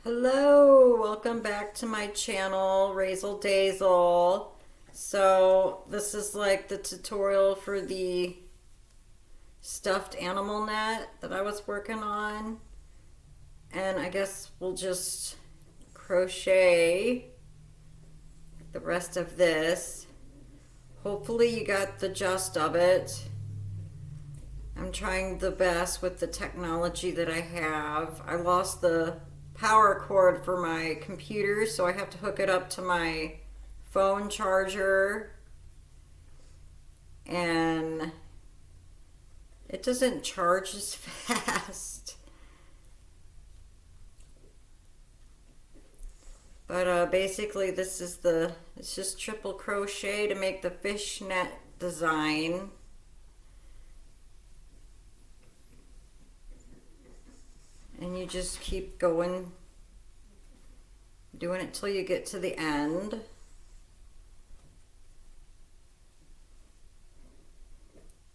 Hello, welcome back to my channel, Razel Dazel. So this is like the tutorial for the stuffed animal net that I was working on. And I guess we'll just crochet the rest of this. Hopefully you got the gist of it. I'm trying the best with the technology that I have. I lost the power cord for my computer, so I have to hook it up to my phone charger, and it doesn't charge as fast. But basically it's just triple crochet to make the fishnet design. And you just keep going, doing it till you get to the end.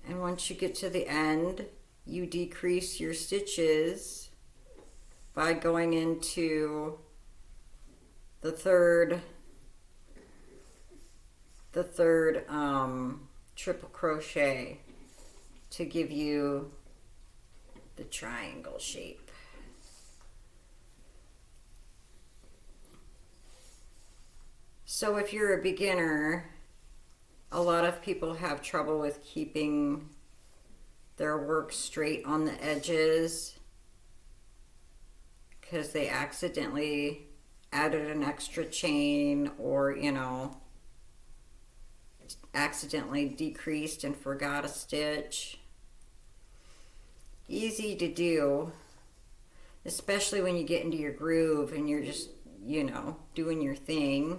And once you get to the end, you decrease your stitches by going into the third triple crochet to give you the triangle shape. So if you're a beginner, a lot of people have trouble with keeping their work straight on the edges because they accidentally added an extra chain, or accidentally decreased and forgot a stitch. Easy to do, especially when you get into your groove and you're just doing your thing.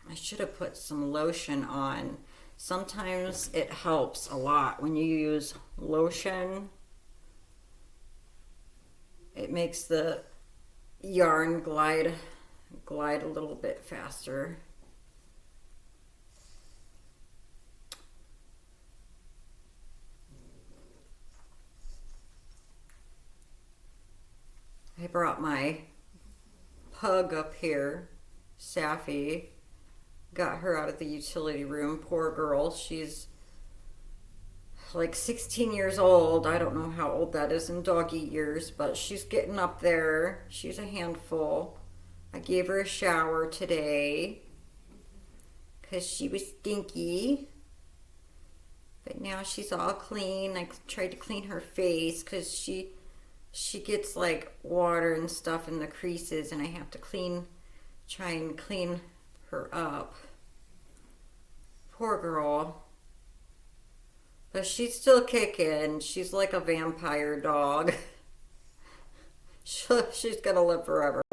I should have put some lotion on. Sometimes it helps a lot when you use lotion. It makes the yarn glide a little bit faster. I brought my pug up here, Safi. Got her out of the utility room. Poor girl. She's like 16 years old. I don't know how old that is in doggy years, but she's getting up there. She's a handful. I gave her a shower today because she was stinky. But now she's all clean. I tried to clean her face because she gets like water and stuff in the creases, and I have to try and clean her up. Poor girl. But she's still kicking. She's like a vampire dog. She's gonna live forever.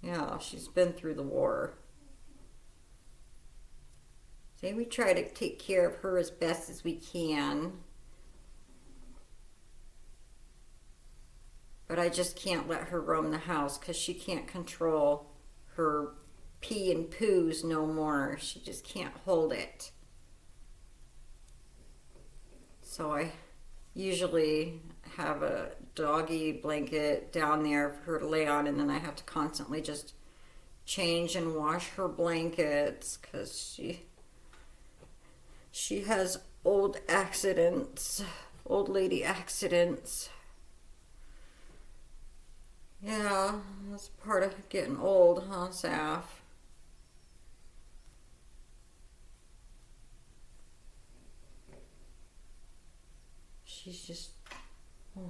Yeah, she's been through the war. So we try to take care of her as best as we can. But I just can't let her roam the house because she can't control her pee and poos no more. She just can't hold it. So I usually have a doggy blanket down there for her to lay on, and then I have to constantly just change and wash her blankets because she has old lady accidents. Yeah, that's part of getting old, huh, Saf?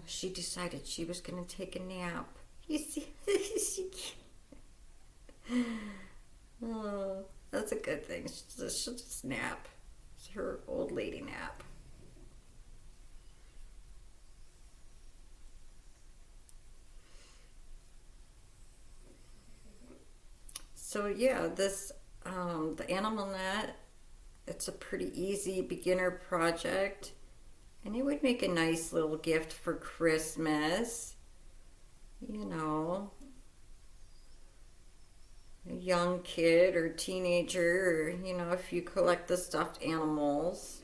She decided she was going to take a nap. You see, oh, that's a good thing. She'll just nap. It's her old lady nap. So yeah, the animal net, it's a pretty easy beginner project. And it would make a nice little gift for Christmas. A young kid or teenager, or, if you collect the stuffed animals.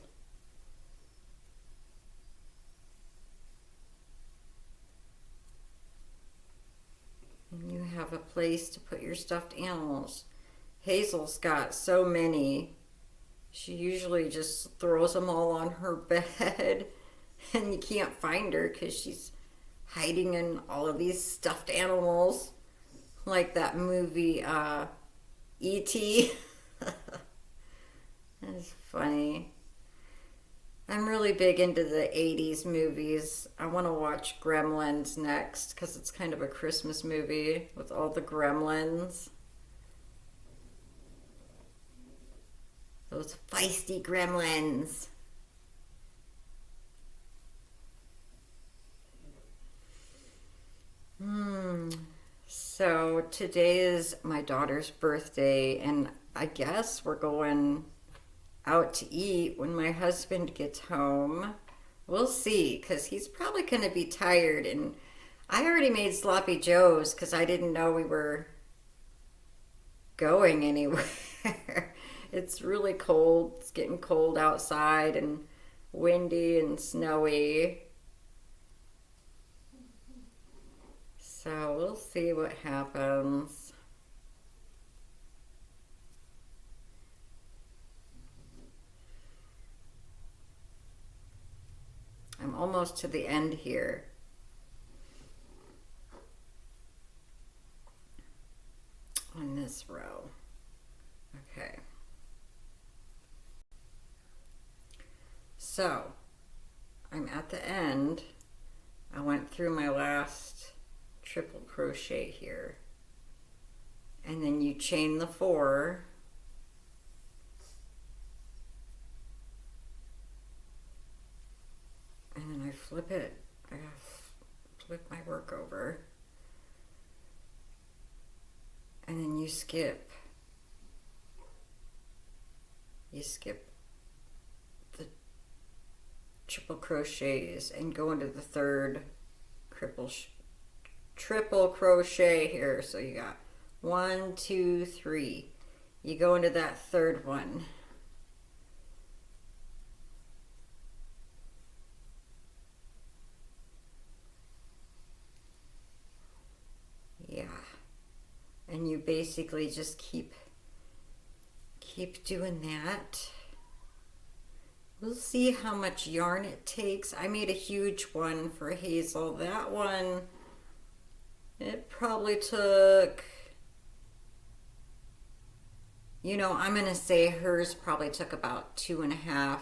a place to put your stuffed animals. Hazel's got so many. She usually just throws them all on her bed and you can't find her because she's hiding in all of these stuffed animals. Like that movie, E.T. That's funny. I'm really big into the 80s movies. I want to watch Gremlins next because it's kind of a Christmas movie with all the gremlins. Those feisty gremlins. So today is my daughter's birthday, and I guess we're going out to eat when my husband gets home. We'll see, because he's probably going to be tired, and I already made sloppy joes because I didn't know we were going anywhere. It's really cold. It's getting cold outside and windy and snowy. So we'll see what happens. I'm almost to the end here. On this row. Okay. So, I'm at the end. I went through my last triple crochet here. And then you chain the 4. And then I flip it. I gotta flip my work over. And then you skip. You skip the triple crochets and go into the 3rd triple crochet here. So you got 1, 2, 3. You go into that 3rd one. Yeah. And you basically just keep doing that. We'll see how much yarn it takes. I made a huge one for Hazel. That one, it probably took, I'm going to say hers probably took about 2.5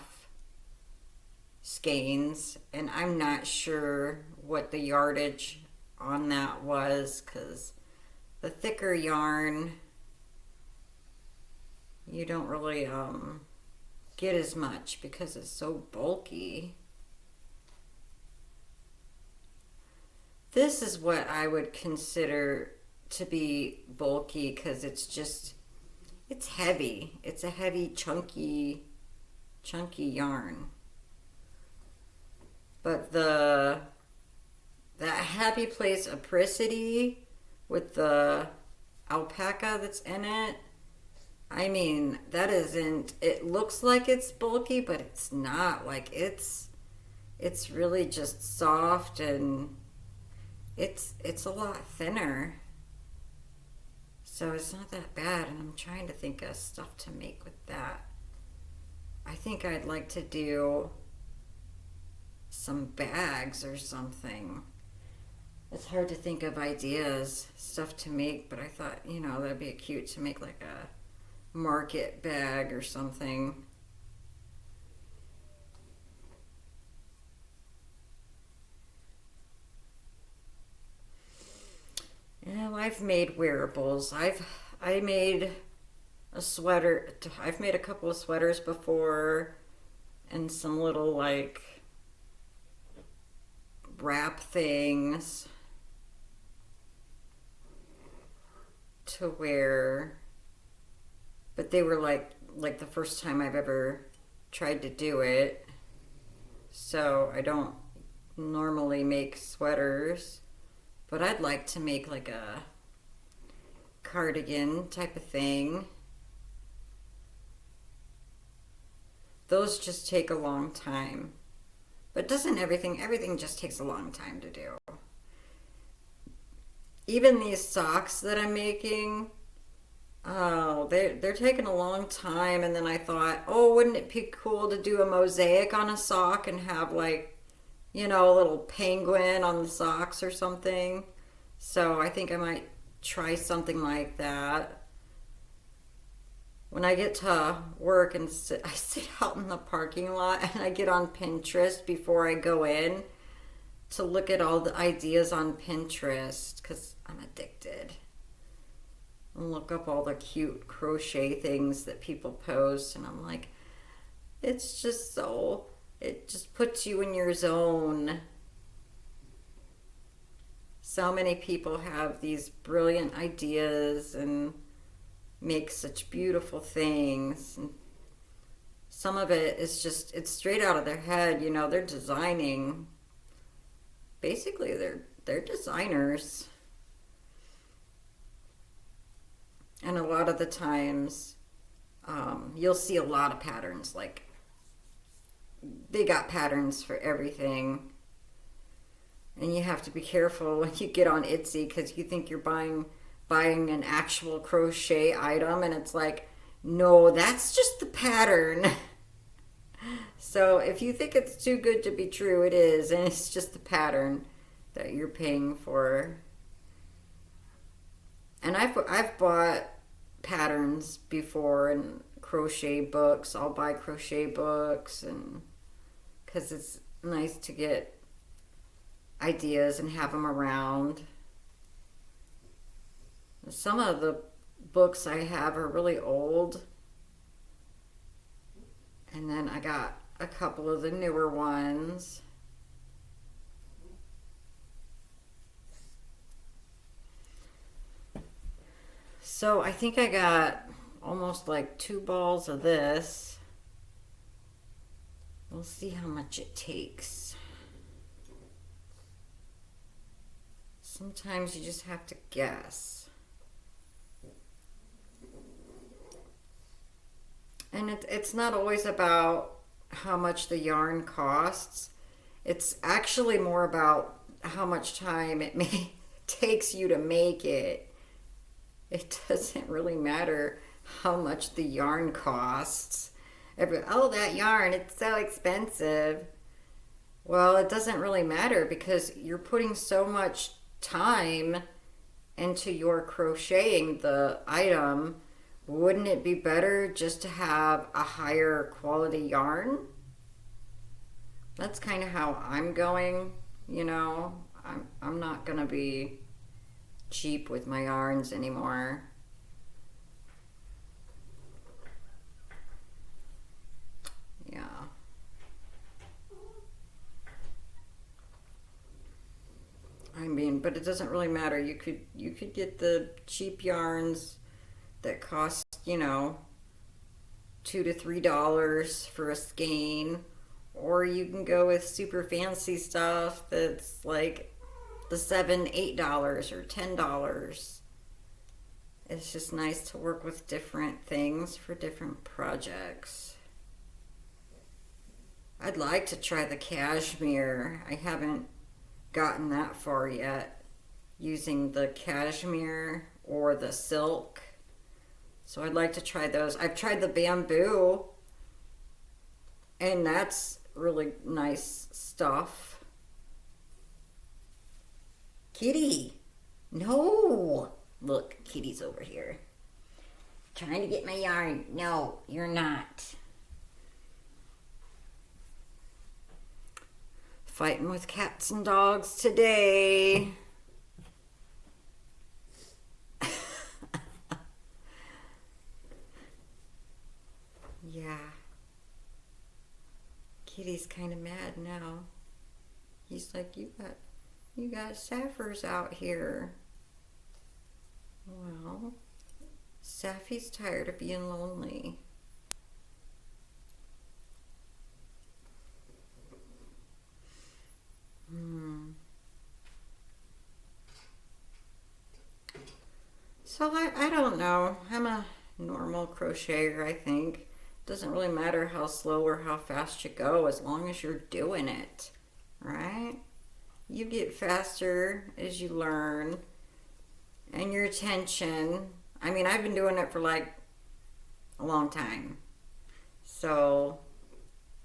skeins. And I'm not sure what the yardage on that was because the thicker yarn, you don't really get as much because it's so bulky. This is what I would consider to be bulky because it's heavy. It's a heavy, chunky yarn. But that Happy Place Apricity with the alpaca that's in it, I mean, that isn't, it looks like it's bulky, but it's not. Like it's really just soft and it's a lot thinner. So it's not that bad, and I'm trying to think of stuff to make with that. I think I'd like to do some bags or something. It's hard to think of ideas, stuff to make, but I thought, that'd be cute to make like a market bag or something. I've made wearables. I made a sweater. I've made a couple of sweaters before, and some little like wrap things to wear. But they were like the first time I've ever tried to do it. So I don't normally make sweaters, but I'd like to make like a cardigan type of thing. Those just take a long time. But doesn't everything just takes a long time to do. even these socks that I'm making, oh, they're taking a long time. And then I thought, oh, wouldn't it be cool to do a mosaic on a sock and have like, a little penguin on the socks or something. So I think I might try something like that. When I get to work and I sit out in the parking lot and I get on Pinterest before I go in to look at all the ideas on Pinterest because I'm addicted. And look up all the cute crochet things that people post, and I'm like, it's just so, it just puts you in your zone. So many people have these brilliant ideas and make such beautiful things. And some of it is just, it's straight out of their head. They're designing. Basically, they're designers. And a lot of the times, you'll see a lot of patterns. Like, they got patterns for everything. And you have to be careful when you get on Etsy because you think you're buying an actual crochet item, and it's like, no, that's just the pattern. So if you think it's too good to be true, it is, and it's just the pattern that you're paying for. And I've bought patterns before and crochet books. I'll buy crochet books, and because it's nice to get ideas and have them around. Some of the books I have are really old, and then I got a couple of the newer ones. So I think I got almost like 2 balls of this. We'll see how much it takes. Sometimes you just have to guess. And it's not always about how much the yarn costs. It's actually more about how much time it takes you to make it. It doesn't really matter how much the yarn costs. Oh, that yarn, it's so expensive. Well, it doesn't really matter because you're putting so much time into your crocheting the item. Wouldn't it be better just to have a higher quality yarn? That's kind of how I'm going, I'm not going to be cheap with my yarns anymore. Yeah. But it doesn't really matter. You could get the cheap yarns that cost, $2 to $3 for a skein, or you can go with super fancy stuff that's like the $7, $8 or $10. It's just nice to work with different things for different projects. I'd like to try the cashmere. I haven't gotten that far yet using the cashmere or the silk. So I'd like to try those. I've tried the bamboo, and that's really nice stuff. Kitty, no. Look, Kitty's over here. Trying to get my yarn. No, you're not. Fighting with cats and dogs today. Yeah. Kitty's kind of mad now. He's like, you got sapphirs out here. Well, Sapphy's tired of being lonely. So I don't know. I'm a normal crocheter, I think. Doesn't really matter how slow or how fast you go as long as you're doing it, right? You get faster as you learn, and your tension. I mean, I've been doing it for like a long time. So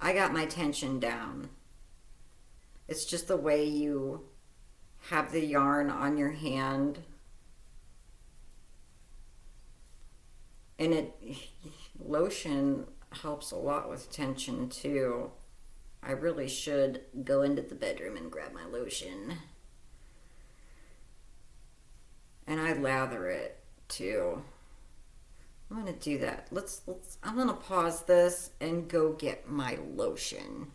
I got my tension down. It's just the way you have the yarn on your hand. And lotion helps a lot with tension too. I really should go into the bedroom and grab my lotion. And I lather it too. I'm gonna do that. I'm gonna pause this and go get my lotion.